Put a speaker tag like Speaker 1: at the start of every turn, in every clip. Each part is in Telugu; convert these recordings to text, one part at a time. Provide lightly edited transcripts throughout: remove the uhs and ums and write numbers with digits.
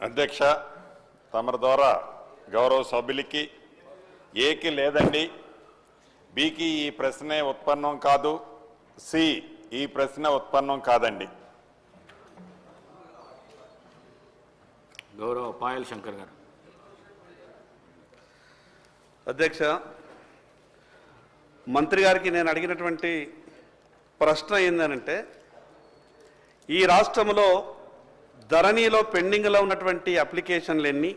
Speaker 1: అధ్యక్ష, తమరి ద్వారా గౌరవ సభ్యులకి ఏకి లేదండి, బికి ఈ ప్రశ్నే ఉత్పన్నం కాదు, సి ఈ ప్రశ్న ఉత్పన్నం కాదండి.
Speaker 2: గౌరవ పాయల్ శంకర్ గారు.
Speaker 3: అధ్యక్ష, మంత్రి గారికి నేను అడిగినటువంటి ప్రశ్న ఏంటంటే, ఈ రాష్ట్రంలో ధరణిలో పెండింగ్లో ఉన్నటువంటి అప్లికేషన్లు ఎన్ని,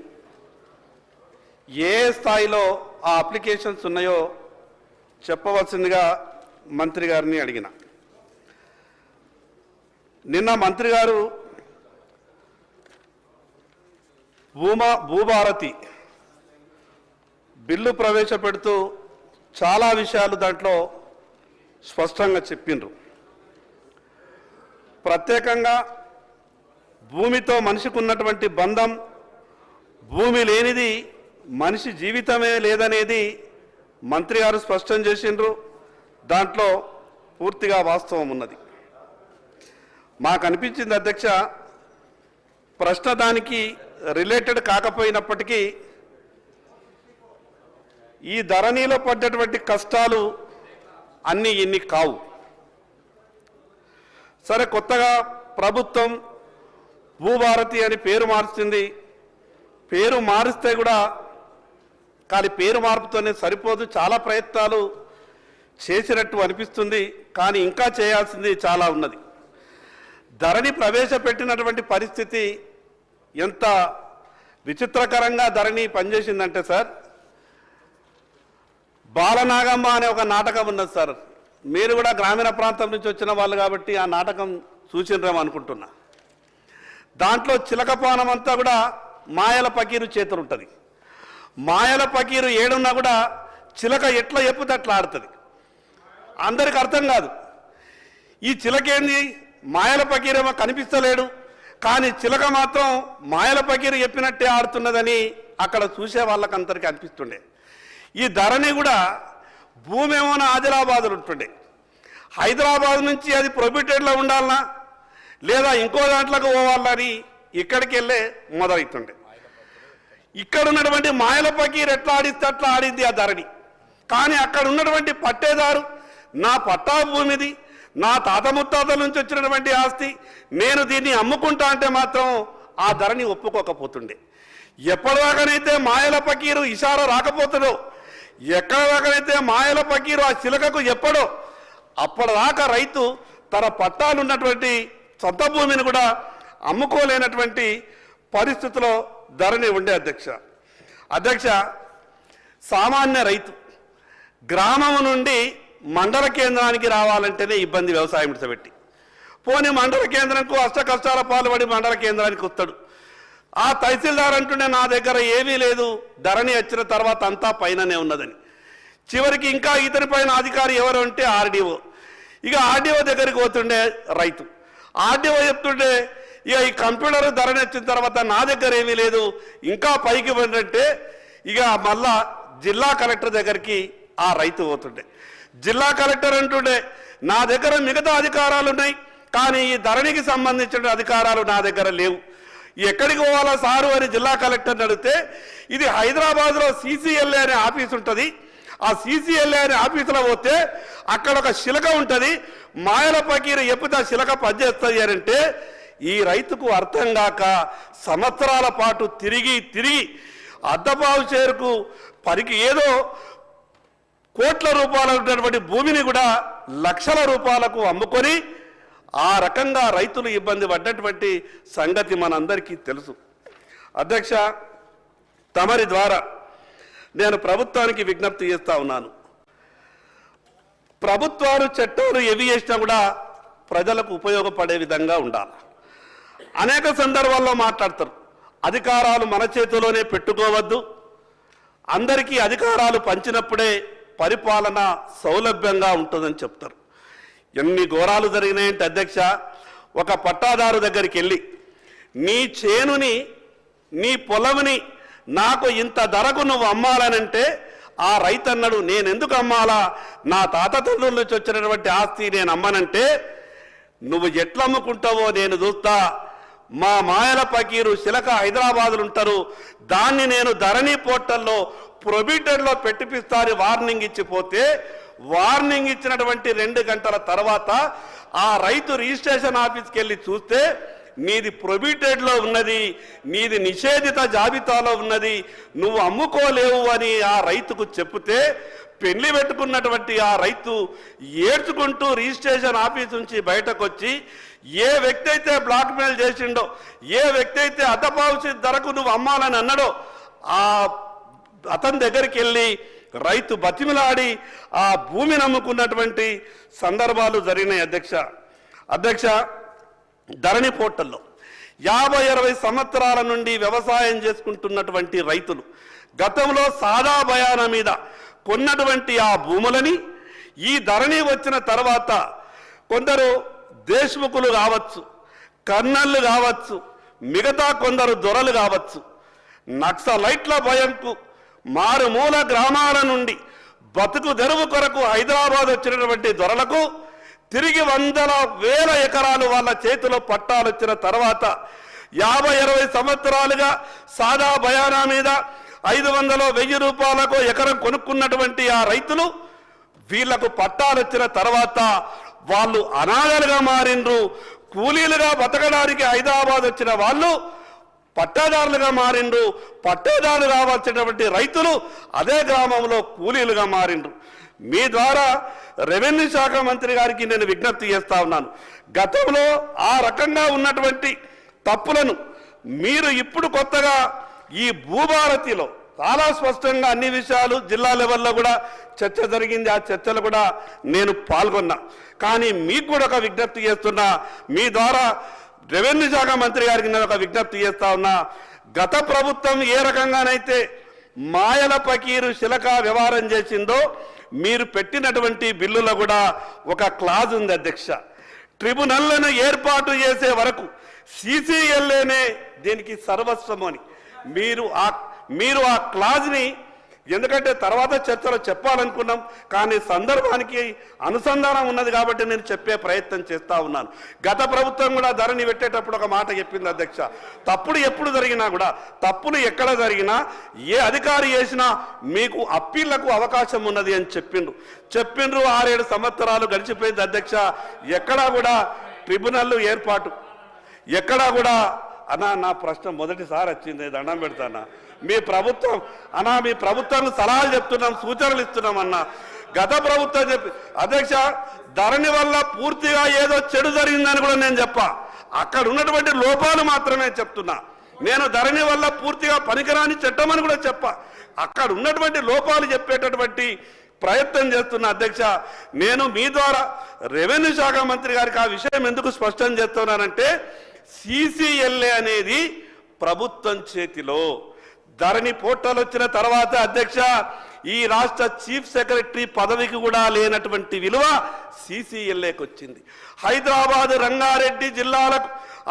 Speaker 3: ఏ స్థాయిలో ఆ అప్లికేషన్స్ ఉన్నాయో చెప్పవలసిందిగా మంత్రి గారిని అడిగిన. నిన్న మంత్రి గారు భూభారతి బిల్లు ప్రవేశపెడుతూ చాలా విషయాలు దాంట్లో స్పష్టంగా చెప్పిండ్రు. ప్రత్యేకంగా భూమితో మనిషికి ఉన్నటువంటి బంధం, భూమి లేనిది మనిషి జీవితమే లేదనేది మంత్రి గారు స్పష్టం చేసిండ్రు. దాంట్లో పూర్తిగా వాస్తవం ఉన్నది. మాకు అనిపించింది అధ్యక్ష, ప్రశ్న దానికి రిలేటెడ్ కాకపోయినప్పటికీ ఈ ధరణిలో పడ్డటువంటి కష్టాలు అన్నీ ఇన్ని కావు. సరే, కొత్తగా ప్రభుత్వం భూభారతి అని పేరు మారుస్తుంది. పేరు మారిస్తే కూడా కానీ పేరు మార్పుతోనే సరిపోదు, చాలా ప్రయత్నాలు చేసినట్టు అనిపిస్తుంది. కానీ ఇంకా చేయాల్సింది చాలా ఉన్నది. ధరణి ప్రవేశపెట్టినటువంటి పరిస్థితి ఎంత విచిత్రకరంగా ధరణి పనిచేసిందంటే సార్, బాలనాగమ్మ అనే ఒక నాటకం ఉన్నది సార్. మీరు కూడా గ్రామీణ ప్రాంతం నుంచి వచ్చిన వాళ్ళు కాబట్టి ఆ నాటకం చూసినరేమో అనుకుంటున్నా. దాంట్లో చిలకపానం అంతా కూడా మాయల పకీరు చేతులు ఉంటుంది. మాయల పకీరు ఏడున్నా కూడా చిలక ఎట్లా చెప్పుతే అట్లా ఆడుతుంది. అందరికి అర్థం కాదు. ఈ చిలకేంది, మాయల పకీరేమో కనిపిస్తలేడు, కానీ చిలక మాత్రం మాయల పకీరు చెప్పినట్టే ఆడుతున్నదని అక్కడ చూసే వాళ్ళకి అందరికీ అనిపిస్తుండే. ఈ ధరణి కూడా భూమి ఏమో ఆదిలాబాద్లో ఉంటుండే, హైదరాబాద్ నుంచి అది ప్రొహిబిటెడ్లో ఉండాలన్నా లేదా ఇంకో దాంట్లోకి పోవాలని ఇక్కడికి వెళ్ళే మొదలవుతుండే. ఇక్కడ ఉన్నటువంటి మాయల పకీరు ఎట్లా ఆడిస్తే అట్లా ఆడింది ఆ ధరణి. కానీ అక్కడ ఉన్నటువంటి పట్టేదారు నా పట్టా భూమిది, నా తాత ముత్తాతల నుంచి వచ్చినటువంటి ఆస్తి, నేను దీన్ని అమ్ముకుంటా అంటే మాత్రం ఆ ధరణి ఒప్పుకోకపోతుండే. ఎప్పటిదాకానైతే మాయల పకీరు ఇషారా రాకపోతుందో, ఎక్కడిదాకానైతే మాయల పకీరు ఆ చిలకకు ఎప్పుడో అప్పటిదాకా రైతు తన పట్టాలు ఉన్నటువంటి సొంత భూమిని కూడా అమ్ముకోలేనటువంటి పరిస్థితిలో ధరణి ఉండే. అధ్యక్ష, సామాన్య రైతు గ్రామం నుండి మండల కేంద్రానికి రావాలంటేనే ఇబ్బంది. వ్యవసాయం విడిచిపెట్టి పోనీ మండల కేంద్రంకు అష్ట కష్టాల పాల్పడి మండల కేంద్రానికి వస్తాడు. ఆ తహసీల్దార్ అంటుండే నా దగ్గర ఏమీ లేదు, ధరణి వచ్చిన తర్వాత అంతా పైననే ఉన్నదని. చివరికి ఇంకా ఇతని పైన అధికారి ఎవరు అంటే ఆర్డీఓ. ఇక ఆర్డీఓ దగ్గరికి పోతుండే రైతు. ఆర్డీఓ చెప్తుండే ఇక ఈ కంప్యూటర్ ధరణి వచ్చిన తర్వాత నా దగ్గర ఏమీ లేదు, ఇంకా పైకి పోయిందంటే ఇక మళ్ళా జిల్లా కలెక్టర్ దగ్గరికి ఆ రైతు పోతుండే. జిల్లా కలెక్టర్ అంటుండే నా దగ్గర మిగతా అధికారాలు ఉన్నాయి, కానీ ఈ ధరణికి సంబంధించిన అధికారాలు నా దగ్గర లేవు, ఎక్కడికి పోవాలా సారు అని జిల్లా కలెక్టర్ని అడిగితే ఇది హైదరాబాద్లో CCLA అనే ఆఫీస్ ఉంటుంది, ఆ CCLA అనే ఆఫీసులో పోతే అక్కడ ఒక శిలక ఉంటుంది, మాయల పకీరు ఎప్పుతా శిలక పనిచేస్తుంది అని అంటే ఈ రైతుకు అర్థం కాక సంవత్సరాల పాటు తిరిగి తిరిగి అద్దపావు చేరుకు పరికి ఏదో కోట్ల రూపాయలు ఉన్నటువంటి భూమిని కూడా లక్షల రూపాయలకు అమ్ముకొని ఆ రకంగా రైతులు ఇబ్బంది పడ్డటువంటి సంగతి మనందరికీ తెలుసు. అధ్యక్ష, తమరి ద్వారా నేను ప్రభుత్వానికి విజ్ఞప్తి చేస్తా ఉన్నాను. ప్రభుత్వాలు చట్టాలు ఏవి చేసినా కూడా ప్రజలకు ఉపయోగపడే విధంగా ఉండాలి. అనేక సందర్భాల్లో మాట్లాడతారు, అధికారాలు మన చేతిలోనే పెట్టుకోవద్దు, అందరికీ అధికారాలు పంచినప్పుడే పరిపాలన సౌలభ్యంగా ఉంటుందని చెప్తారు. ఎన్ని ఘోరాలు జరిగినాయంటే అధ్యక్ష, ఒక పట్టాదారు దగ్గరికి వెళ్ళి నీ చేనుని నీ పొలంని నాకు ఇంత ధరకు నువ్వు అమ్మాలనంటే ఆ రైతు అన్నాడు, నేను ఎందుకు అమ్మాలా, నా తాత తండ్రుల నుంచి వచ్చినటువంటి ఆస్తి నేను అమ్మనంటే నువ్వు ఎట్లా అమ్ముకుంటావో నేను చూస్తా, మా మాయల పకీరు శిలక హైదరాబాద్లో ఉంటారు, దాన్ని నేను ధరణి పోర్టల్లో ప్రొబిటెడ్లో పెట్టిపిస్తాను వార్నింగ్ ఇచ్చిపోతే, వార్నింగ్ ఇచ్చినటువంటి 2 గంటల తర్వాత ఆ రైతు రిజిస్ట్రేషన్ ఆఫీస్కి వెళ్ళి చూస్తే నీది ప్రొబిటెడ్లో ఉన్నది, నీది నిషేధిత జాబితాలో ఉన్నది, నువ్వు అమ్ముకోలేవు అని ఆ రైతుకు చెప్తే పెళ్లి పెట్టుకున్నటువంటి ఆ రైతు ఏడ్చుకుంటూ రిజిస్ట్రేషన్ ఆఫీస్ నుంచి బయటకు వచ్చి ఏ వ్యక్తి అయితే బ్లాక్మెయిల్ చేసిండో, ఏ వ్యక్తి అయితే అతపావుసి ధరకు నువ్వు అమ్మాలని అన్నాడో ఆ అతని దగ్గరికి వెళ్ళి రైతు బతిమిలాడి ఆ భూమిని అమ్ముకున్నటువంటి సందర్భాలు జరిగినాయి. అధ్యక్ష ధరణి పోర్టల్లో 50-60 సంవత్సరాల నుండి వ్యవసాయం చేసుకుంటున్నటువంటి రైతులు గతంలో సాదా బయాన మీద కొన్నటువంటి ఆ భూములని ఈ ధరణి వచ్చిన తర్వాత కొందరు దేశ్ముఖులు కావచ్చు, కర్నళ్ళు కావచ్చు, మిగతా కొందరు దొరలు కావచ్చు, నక్సలైట్ల భయంకు మారుమూల గ్రామాల నుండి బతుకు తెరువు కొరకు హైదరాబాద్ వచ్చినటువంటి దొరలకు తిరిగి 100,000 ఎకరాలు వాళ్ళ చేతిలో పట్టాలు వచ్చిన తర్వాత 50-60 సంవత్సరాలుగా సాదా బయానా మీద 500-1000 రూపాయలకు ఎకరం కొనుక్కున్నటువంటి ఆ రైతులు వీళ్లకు పట్టాలు వచ్చిన తర్వాత వాళ్ళు అనాథలుగా మారిండ్రు. కూలీలుగా బతకడానికి హైదరాబాద్ వచ్చిన వాళ్ళు పట్టాదారులుగా మారిండ్రు. పట్టాదారులు కావాల్సినటువంటి రైతులు అదే గ్రామంలో కూలీలుగా మారిండ్రు. మీ ద్వారా రెవెన్యూ శాఖ మంత్రి గారికి నేను విజ్ఞప్తి చేస్తా ఉన్నాను, గతంలో ఆ రకంగా ఉన్నటువంటి తప్పులను మీరు ఇప్పుడు కొత్తగా ఈ భూభారతిలో చాలా స్పష్టంగా అన్ని విషయాలు జిల్లా లెవెల్లో కూడా చర్చ జరిగింది. ఆ చర్చలు కూడా నేను పాల్గొన్నా. కానీ మీకు కూడా ఒక విజ్ఞప్తి చేస్తున్నా, మీ ద్వారా రెవెన్యూ శాఖ మంత్రి గారికి నేను ఒక విజ్ఞప్తి చేస్తా ఉన్నా, గత ప్రభుత్వం ఏ రకంగానైతే మాయల పకీరు శిలక వ్యవహారం చేసిందో మీరు పెట్టినటువంటి బిల్లులో కూడా ఒక క్లాజ్ ఉంది అధ్యక్ష. ట్రిబ్యునల్లను ఏర్పాటు చేసే వరకు CCLAనే దీనికి సర్వస్వం అని మీరు ఆ క్లాజ్ని, ఎందుకంటే తర్వాత చర్చలో చెప్పాలనుకున్నాం కానీ సందర్భానికి అనుసంధానం ఉన్నది కాబట్టి నేను చెప్పే ప్రయత్నం చేస్తా ఉన్నాను. గత ప్రభుత్వం కూడా ధరణి పెట్టేటప్పుడు ఒక మాట చెప్పింది అధ్యక్ష, తప్పుడు ఎప్పుడు జరిగినా కూడా, తప్పులు ఎక్కడ జరిగినా ఏ అధికారి చేసినా మీకు అప్పీళ్లకు అవకాశం ఉన్నది అని చెప్పిండ్రు. 6-7 సంవత్సరాలు గడిచిపోయింది అధ్యక్ష. ఎక్కడా కూడా ట్రిబ్యునల్ ఏర్పాటు, ఎక్కడా కూడా అన్నా నా ప్రశ్న మొదటిసారి వచ్చింది, దండం పెడతానా మీ ప్రభుత్వం అన్నా, మీ ప్రభుత్వానికి సలహాలు చెప్తున్నాం, సూచనలు ఇస్తున్నాం అన్నా. గత ప్రభుత్వం చెప్పి అధ్యక్ష ధరణి వల్ల పూర్తిగా ఏదో చెడు జరిగిందని కూడా నేను చెప్పా, అక్కడ ఉన్నటువంటి లోపాలు మాత్రమే చెప్తున్నా. నేను ధరణి వల్ల పూర్తిగా పనికిరాని చట్టమని కూడా చెప్పా, అక్కడ ఉన్నటువంటి లోపాలు చెప్పేటటువంటి ప్రయత్నం చేస్తున్నా. అధ్యక్ష నేను మీ ద్వారా రెవెన్యూ శాఖ మంత్రి గారికి ఆ విషయం ఎందుకు స్పష్టం చేస్తున్నానంటే, CCLA అనేది ప్రభుత్వం చేతిలో. ధరణి పోర్టల్ వచ్చిన తర్వాత అధ్యక్ష ఈ రాష్ట్ర చీఫ్ సెక్రటరీ పదవికి కూడా లేనటువంటి విలువ CCLAకి వచ్చింది. హైదరాబాద్, రంగారెడ్డి జిల్లాలకు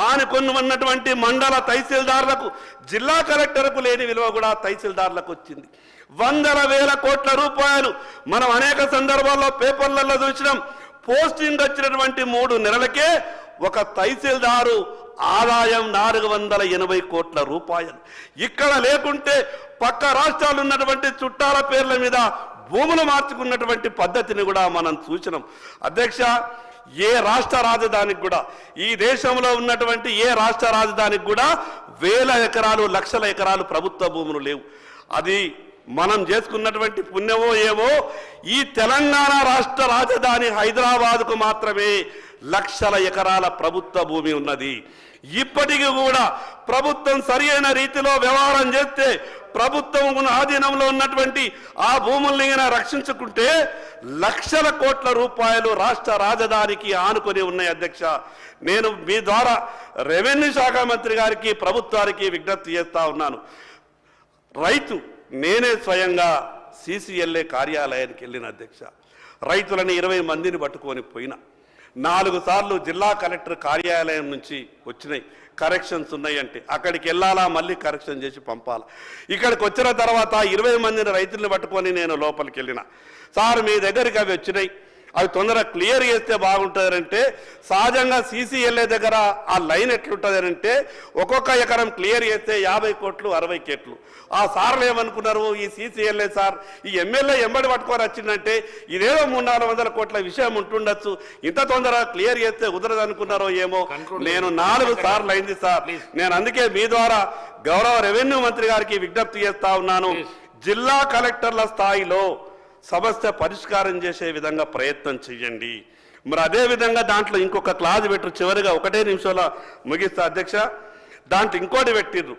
Speaker 3: ఆనుకొని ఉన్నటువంటి మండల తహసీల్దార్లకు, జిల్లా కలెక్టర్కు లేని విలువ కూడా తహసీల్దార్లకు వచ్చింది. 100,000 కోట్ల రూపాయలు మనం అనేక సందర్భాల్లో పేపర్లలో చూసినాం. పోస్టింగ్ వచ్చినటువంటి 3 నెలలకే ఒక తహసీల్దారు ఆదాయం 480 కోట్ల రూపాయలు. ఇక్కడ లేకుంటే పక్క రాష్ట్రాలు ఉన్నటువంటి చుట్టాల పేర్ల మీద భూములు మార్చుకున్నటువంటి పద్ధతిని కూడా మనం చూసినాం. అధ్యక్ష ఏ రాష్ట్ర రాజధానికి కూడా, ఈ దేశంలో ఉన్నటువంటి ఏ రాష్ట్ర రాజధానికి కూడా 1000 ఎకరాలు, లక్షల ఎకరాలు ప్రభుత్వ భూములు లేవు. అది మనం చేసుకున్నటువంటి పుణ్యమో ఏమో, ఈ తెలంగాణ రాష్ట్ర రాజధాని హైదరాబాద్కు మాత్రమే లక్షల ఎకరాల ప్రభుత్వ భూమి ఉన్నది. ఇప్పటికీ కూడా ప్రభుత్వం సరైన రీతిలో వ్యవహారం చేస్తే, ప్రభుత్వం ఆధీనంలో ఉన్నటువంటి ఆ భూముల్ని రక్షించుకుంటే లక్షల కోట్ల రూపాయలు రాష్ట్ర రాజధానికి ఆనుకొని ఉన్నాయి. అధ్యక్ష నేను మీ ద్వారా రెవెన్యూ శాఖ మంత్రి గారికి, ప్రభుత్వానికి విజ్ఞప్తి చేస్తా ఉన్నాను. రైతు నేనే స్వయంగా CCLA కార్యాలయానికి వెళ్ళిన అధ్యక్ష, రైతులని 20 మందిని పట్టుకొని పోయినా. 4 సార్లు జిల్లా కలెక్టర్ కార్యాలయం నుంచి వచ్చినాయి, కరెక్షన్స్ ఉన్నాయంటే అక్కడికి వెళ్ళాలా, మళ్ళీ కరెక్షన్ చేసి పంపాలా. ఇక్కడికి వచ్చిన తర్వాత 20 మందిని రైతుల్ని పట్టుకొని నేను లోపలికి వెళ్ళిన. సార్ మీ దగ్గరికి అవి వచ్చినాయి, అవి తొందరగా క్లియర్ చేస్తే బాగుంటుందంటే సహజంగా సీసీఎల్ఏ దగ్గర ఆ లైన్ ఎట్లుంటుందంటే ఒక్కొక్క ఎకరం క్లియర్ చేస్తే 50 కోట్లు 60 కోట్లు. ఆ సార్లు ఏమనుకున్నారు, ఈ సీసీఎల్ఏ సార్ ఈ ఎమ్మెల్యే ఎంబడి పట్టుకొని వచ్చిందంటే ఇదేదో 300-400 కోట్ల విషయం ఉంటుండొచ్చు, ఇంత తొందరగా క్లియర్ చేస్తే కుదరదు అనుకున్నారో ఏమో. నేను 4 సార్లు అయింది సార్. నేను అందుకే మీ ద్వారా గౌరవ రెవెన్యూ మంత్రి గారికి విజ్ఞప్తి చేస్తా ఉన్నాను, జిల్లా కలెక్టర్ల స్థాయిలో సమస్య పరిష్కారం చేసే విధంగా ప్రయత్నం చేయండి. మరి అదే విధంగా దాంట్లో ఇంకొక క్లాజ్ పెట్టు, చివరిగా 1 నిమిషంలో ముగిస్తా అధ్యక్ష. దాంట్లో ఇంకోటి పెట్టిర్రు,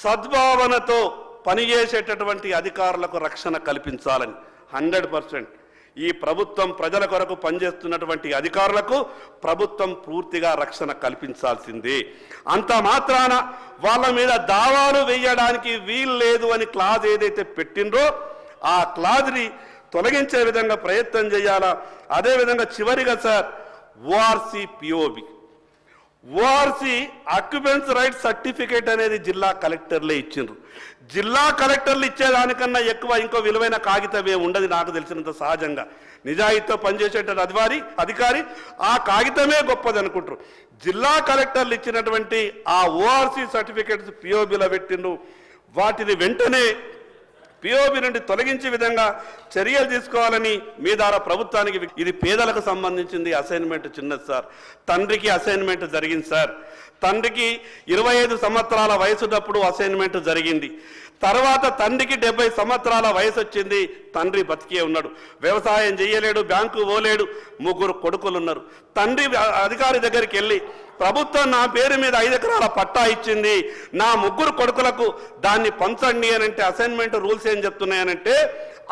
Speaker 3: సద్భావనతో పనిచేసేటటువంటి అధికారులకు రక్షణ కల్పించాలని. 100% ఈ ప్రభుత్వం ప్రజల కొరకు పనిచేస్తున్నటువంటి అధికారులకు ప్రభుత్వం పూర్తిగా రక్షణ కల్పించాల్సిందే. అంత మాత్రాన వాళ్ళ మీద దావాలు వేయడానికి వీలు లేదు అని క్లాజ్ ఏదైతే పెట్టిండ్రో ఆ క్లాజ్ని తొలగించే విధంగా ప్రయత్నం చేయాలా. అదేవిధంగా చివరిగా sir ORC POB, ORC occupancy right certificate అనేది జిల్లా కలెక్టర్లే ఇచ్చిండ్రు. జిల్లా కలెక్టర్లు ఇచ్చేదానికన్నా ఎక్కువ ఇంకో విలువైన కాగితమే ఉండదు నాకు తెలిసినంత. సహజంగా నిజాయితీతో పనిచేసేట అధికారి ఆ కాగితమే గొప్పది అనుకుంటారు. జిల్లా కలెక్టర్లు ఇచ్చినటువంటి ఆ ఓఆర్సీ సర్టిఫికేట్స్ పిఓబిలో పెట్టిండ్రు. వాటిని వెంటనే పిఓబి నుండి తొలగించే విధంగా చర్యలు తీసుకోవాలని మీ ద్వారా ప్రభుత్వానికి. ఇది పేదలకు సంబంధించింది, అసైన్మెంట్ చిన్నది సార్. తండ్రికి అసైన్మెంట్ జరిగింది సార్. తండ్రికి 25 సంవత్సరాల వయసున్నప్పుడు అసైన్మెంట్ జరిగింది. తర్వాత తండ్రికి 70 సంవత్సరాల వయసు వచ్చింది. తండ్రి బతికే ఉన్నాడు, వ్యవసాయం చేయలేడు, బ్యాంకు పోలేడు, 3 కొడుకులు ఉన్నారు. తండ్రి అధికారి దగ్గరికి వెళ్ళి ప్రభుత్వం నా పేరు మీద 5 ఎకరాల పట్టా ఇచ్చింది, నా 3 కొడుకులకు దాన్ని పంచండి అని అంటే అసైన్మెంట్ రూల్స్ ఏం చెప్తున్నాయనంటే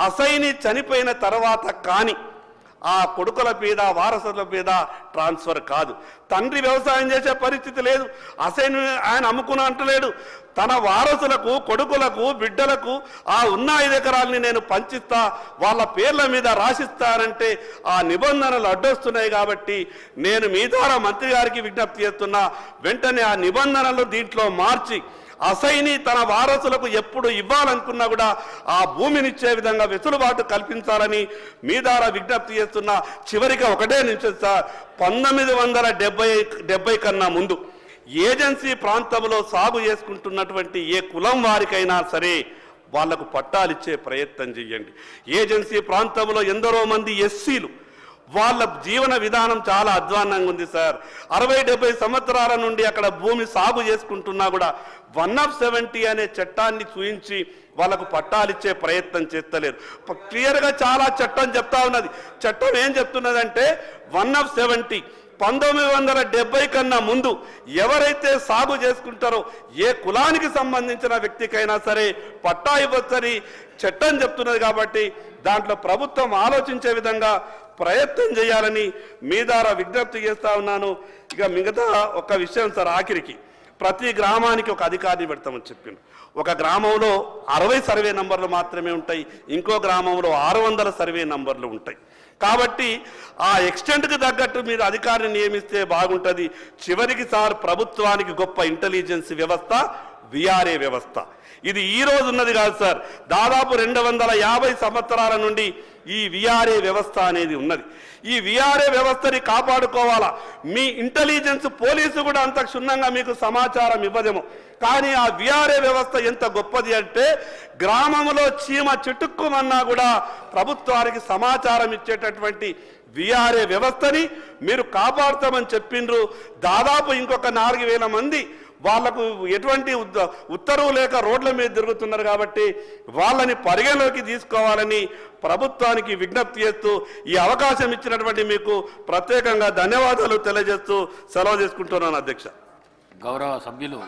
Speaker 3: అసైని చనిపోయిన తర్వాత కానీ ఆ కొడుకుల మీద వారసుల మీద ట్రాన్స్ఫర్ కాదు. తండ్రి వ్యవసాయం చేసే పరిస్థితి లేదు, అసైన్ ఆయన అమ్ముకున్నా అంటలేడు. తన వారసులకు కొడుకులకు బిడ్డలకు ఆ ఉన్న 5 ఎకరాలని నేను పంచిస్తా, వాళ్ళ పేర్ల మీద రాసిస్తానంటే ఆ నిబంధనలు అడ్డొస్తున్నాయి. కాబట్టి నేను మీ ద్వారా మంత్రి గారికి విజ్ఞప్తి చేస్తున్నా, వెంటనే ఆ నిబంధనలు దీంట్లో మార్చి అసైని తన వారసులకు ఎప్పుడు ఇవ్వాలనుకున్నా కూడా ఆ భూమినిచ్చే విధంగా వెసులుబాటు కల్పించాలని మీ ద్వారా విజ్ఞప్తి చేస్తున్నా. చివరిగా 1 నిమిషం సార్, 1970 కన్నా ముందు ఏజెన్సీ ప్రాంతంలో సాగు చేసుకుంటున్నటువంటి ఏ కులం వారికైనా సరే వాళ్లకు పట్టాలిచ్చే ప్రయత్నం చేయండి. ఏజెన్సీ ప్రాంతంలో ఎందరో మంది ఎస్సీలు, వాళ్ళ జీవన విధానం చాలా అధ్వాన్నంగా ఉంది సార్. 60-70 సంవత్సరాల నుండి అక్కడ భూమి సాగు చేసుకుంటున్నా కూడా 1/70 అనే చట్టాన్ని చూయించి వాళ్ళకు పట్టాలిచ్చే ప్రయత్నం చేస్తలేరు. క్లియర్గా చాలా చట్టం చెప్తా ఉన్నది. చట్టం ఏం చెప్తున్నదంటే 1/70 1970 కన్నా ముందు ఎవరైతే సాగు చేసుకుంటారో ఏ కులానికి సంబంధించిన వ్యక్తికైనా సరే పట్టా ఇవ్వచ్చని చట్టం చెప్తున్నది. కాబట్టి దాంట్లో ప్రభుత్వం ఆలోచించే విధంగా ప్రయత్నం చేయాలని మీ ద్వారా విజ్ఞప్తి చేస్తా ఉన్నాను. ఇక మిగతా ఒక విషయం సార్, ఆఖరికి ప్రతి గ్రామానికి ఒక అధికారిని పెడతామని చెప్పిండు. ఒక గ్రామంలో 60 సర్వే నంబర్లు మాత్రమే ఉంటాయి, ఇంకో గ్రామంలో 600 సర్వే నంబర్లు ఉంటాయి. కాబట్టి ఆ ఎక్స్టెంట్కి తగ్గట్టు మీరు అధికారిని నియమిస్తే బాగుంటుంది. చివరికి సార్ ప్రభుత్వానికి గొప్ప ఇంటెలిజెన్స్ వ్యవస్థ విఆర్ఏ వ్యవస్థ. ఇది ఈ రోజు ఉన్నది కాదు సార్, దాదాపు 250 సంవత్సరాల నుండి ఈ విఆర్ఏ వ్యవస్థ అనేది ఉన్నది. ఈ విఆర్ఏ వ్యవస్థని కాపాడుకోవాలా. మీ ఇంటెలిజెన్స్ పోలీసు కూడా అంత క్షుణ్ణంగా మీకు సమాచారం ఇవ్వదేమో, కానీ ఆ విఆర్ఏ వ్యవస్థ ఎంత గొప్పది అంటే గ్రామంలో చీమ చిటుక్కుమన్నా కూడా ప్రభుత్వానికి సమాచారం ఇచ్చేటటువంటి విఆర్ఏ వ్యవస్థని మీరు కాపాడుతామని చెప్పిండ్రు. దాదాపు ఇంకొక 4000 మంది వాళ్లకు ఎటువంటి ఉత్తర్వు లేక రోడ్ల మీద తిరుగుతున్నారు. కాబట్టి వాళ్ళని పరిగణలోకి తీసుకోవాలని ప్రభుత్వానికి విజ్ఞప్తి చేస్తూ ఈ అవకాశం ఇచ్చినటువంటి మీకు ప్రత్యేకంగా ధన్యవాదాలు తెలియజేస్తూ సెలవు తీసుకుంటున్నాను అధ్యక్ష.
Speaker 2: గౌరవ సభ్యులు